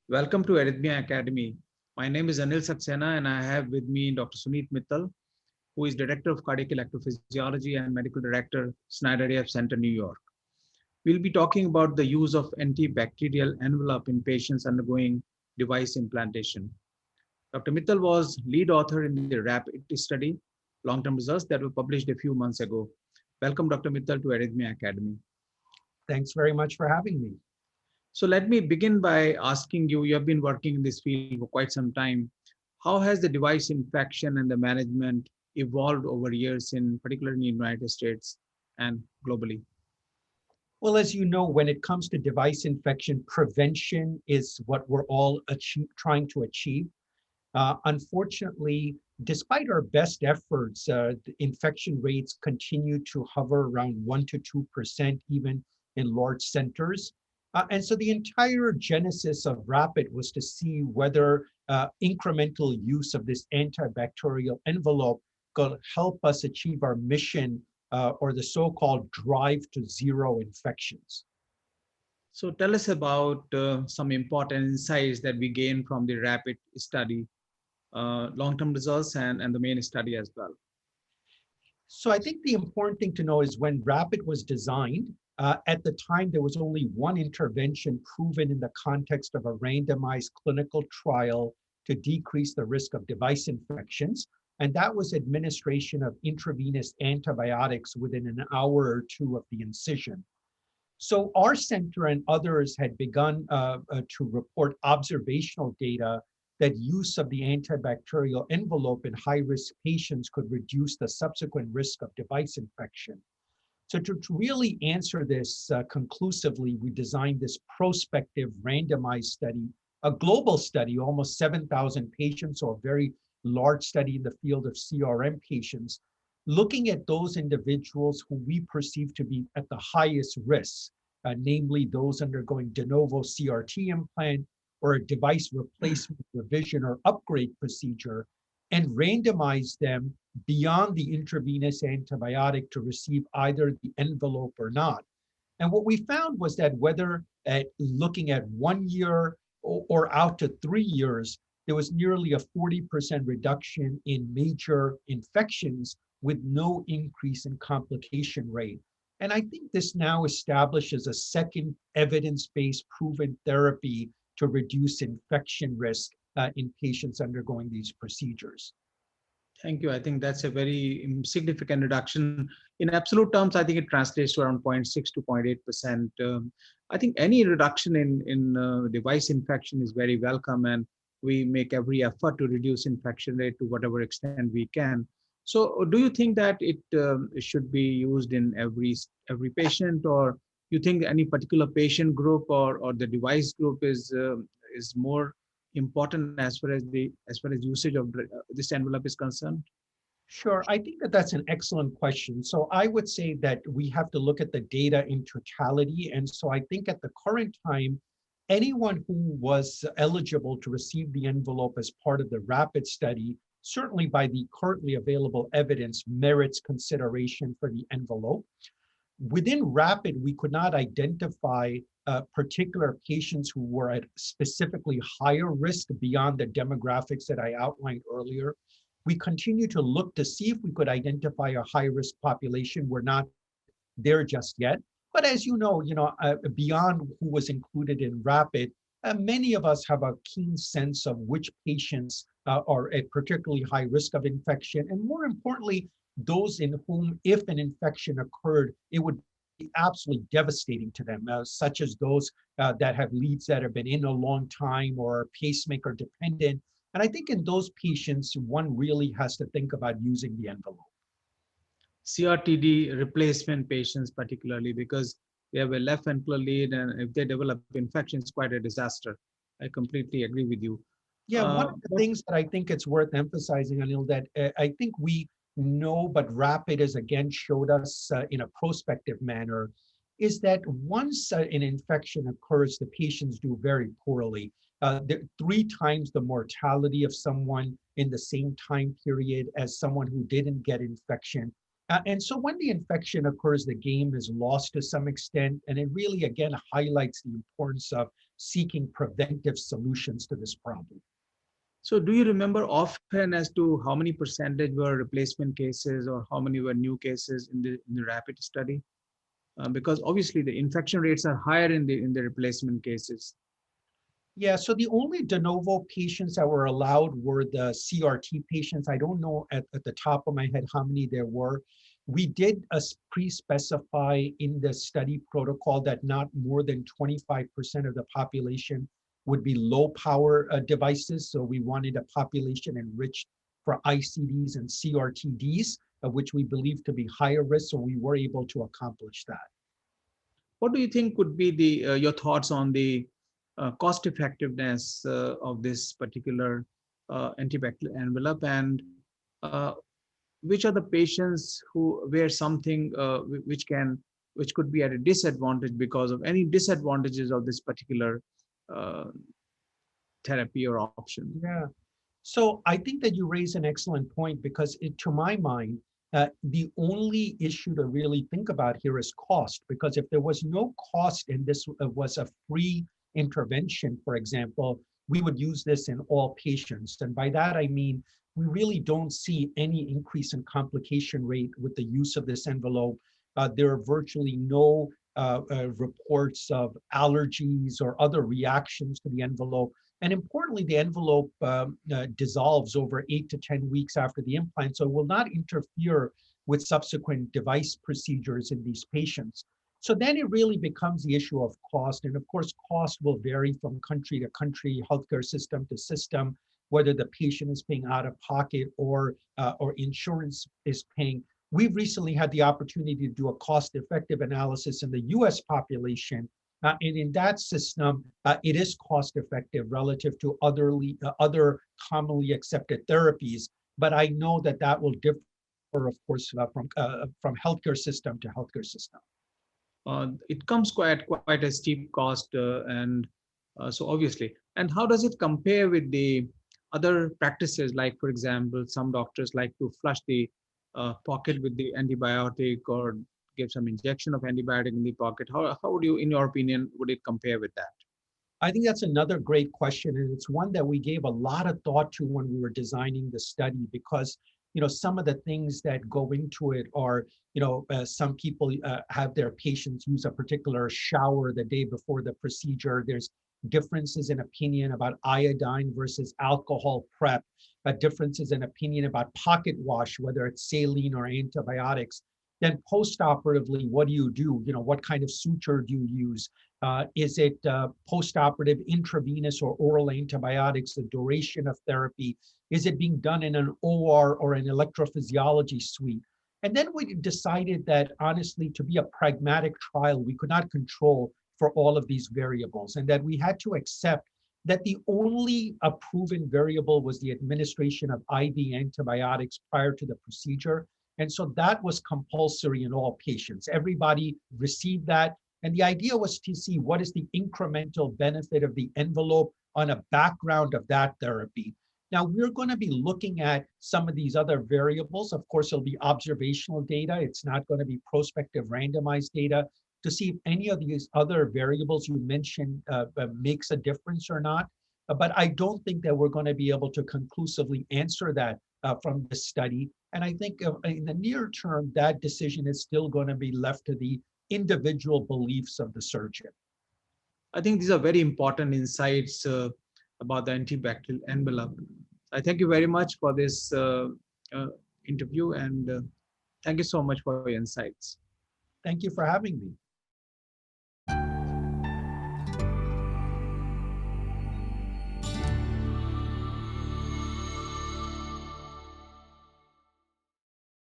Welcome to Arrhythmia Academy. My name is Anil Saxena and I have with me Dr. Suneet Mittal, who is Director of Cardiac Electrophysiology and Medical Director, Snyder AF Center, New York. We'll be talking about the use of antibacterial envelope in patients undergoing device implantation. Dr. Mittal was lead author in the RAPID study, long-term results that were published a few months ago. Welcome, Dr. Mittal, to Arrhythmia Academy. Thanks very much for having me. So let me begin by asking you, you have been working in this field for quite some time. How has the device infection and the management evolved over years, in particular in the United States and globally? Well, as you know, when it comes to device infection, prevention is what we're all trying to achieve. Unfortunately, despite our best efforts, the infection rates continue to hover around 1 to 2%, even in large centers. And so the entire genesis of RAPID was to see whether incremental use of this antibacterial envelope could help us achieve our mission or the so-called drive to zero infections. So tell us about some important insights that we gained from the RAPID study, long-term results and the main study as well. So I think the important thing to know is when RAPID was designed, at the time there was only one intervention proven in the context of a randomized clinical trial to decrease the risk of device infections, and that was administration of intravenous antibiotics within an hour or two of the incision. So our center and others had begun to report observational data that use of the antibacterial envelope in high-risk patients could reduce the subsequent risk of device infection. So to really answer this conclusively, we designed this prospective randomized study, a global study, almost 7,000 patients, or a very large study in the field of CRM patients, looking at those individuals who we perceive to be at the highest risk, namely those undergoing de novo CRT implant or a device replacement, revision, or upgrade procedure, and randomize them beyond the intravenous antibiotic to receive either the envelope or not. And what we found was that whether looking at 1 year or out to 3 years, there was nearly a 40% reduction in major infections with no increase in complication rate. And I think this now establishes a second evidence-based proven therapy to reduce infection risk in patients undergoing these procedures. Thank you. I think that's a very significant reduction. In absolute terms, I think it translates to around 0.6 to 0.8%. I think any reduction in device infection is very welcome, and we make every effort to reduce infection rate to whatever extent we can. So, do you think that it should be used in every patient, or you think any particular patient group or the device group is more important as far as usage of this envelope is concerned? Sure, I think that that's an excellent question. So I would say that we have to look at the data in totality. And so I think at the current time, anyone who was eligible to receive the envelope as part of the RAPID study, certainly by the currently available evidence, merits consideration for the envelope. Within RAPID, we could not identify particular patients who were at specifically higher risk beyond the demographics that I outlined earlier. We continue to look to see if we could identify a high-risk population. We're not there just yet. But as beyond who was included in RAPID, many of us have a keen sense of which patients are at particularly high risk of infection, and more importantly, those in whom, if an infection occurred, it would be absolutely devastating to them, such as those that have leads that have been in a long time or are pacemaker dependent. And I think in those patients, one really has to think about using the envelope. CRTD replacement patients, particularly because they have a left ventricular lead, and if they develop infection, it's quite a disaster. I completely agree with you. Yeah, one of the But things that I think it's worth emphasizing, Anil, that I think we know, but RAPID has again showed us in a prospective manner, is that once an infection occurs, the patients do very poorly. 3 times the mortality of someone in the same time period as someone who didn't get infection. And so when the infection occurs, the game is lost to some extent. And it really, again, highlights the importance of seeking preventive solutions to this problem. So do you remember offhand as to how many percentage were replacement cases or how many were new cases in the RAPID study? Because obviously the infection rates are higher in the replacement cases. Yeah, so the only de novo patients that were allowed were the CRT patients. I don't know at the top of my head how many there were. We did pre-specify in the study protocol that not more than 25% of the population would be low power devices. So we wanted a population enriched for ICDs and CRTDs, which we believe to be higher risk. So we were able to accomplish that. What do you think would be the your thoughts on the cost effectiveness of this particular antibacterial envelope, and uh, which are the patients where something which could be at a disadvantage because of any disadvantages of this particular uh, therapy or option? Yeah. So I think that you raise an excellent point because to my mind, the only issue to really think about here is cost, because if there was no cost and this was a free intervention, for example, we would use this in all patients. And by that, I mean, we really don't see any increase in complication rate with the use of this envelope. There are virtually no reports of allergies or other reactions to the envelope. And importantly, the envelope dissolves over 8 to 10 weeks after the implant, so it will not interfere with subsequent device procedures in these patients. So then it really becomes the issue of cost. And of course, cost will vary from country to country, healthcare system to system, whether the patient is paying out of pocket or insurance is paying. We've recently had the opportunity to do a cost-effective analysis in the US population. And in that system, it is cost effective relative to other commonly accepted therapies. But I know that that will differ, of course, from healthcare system to healthcare system. It comes quite a steep cost, and so obviously. And how does it compare with the other practices? Like, for example, some doctors like to flush the pocket with the antibiotic or give some injection of antibiotic in the pocket. How would you, in your opinion, would it compare with that? I think that's another great question, and it's one that we gave a lot of thought to when we were designing the study, because some of the things that go into it are, some people have their patients use a particular shower the day before the procedure. There's differences in opinion about iodine versus alcohol prep, differences in opinion about pocket wash, whether it's saline or antibiotics. Then post-operatively, what do you do? What kind of suture do you use? Is it post-operative intravenous or oral antibiotics, the duration of therapy? Is it being done in an OR or an electrophysiology suite? And then we decided that, honestly, to be a pragmatic trial, we could not control for all of these variables, and that we had to accept that the only proven variable was the administration of IV antibiotics prior to the procedure. And so that was compulsory in all patients. Everybody received that. And the idea was to see what is the incremental benefit of the envelope on a background of that therapy. Now, we're going to be looking at some of these other variables. Of course, it'll be observational data. It's not going to be prospective randomized data to see if any of these other variables you mentioned makes a difference or not. But I don't think that we're going to be able to conclusively answer that from this study. And I think in the near term, that decision is still going to be left to the individual beliefs of the surgeon. I think these are very important insights about the antibacterial envelope. I thank you very much for this interview, and thank you so much for your insights. Thank you for having me.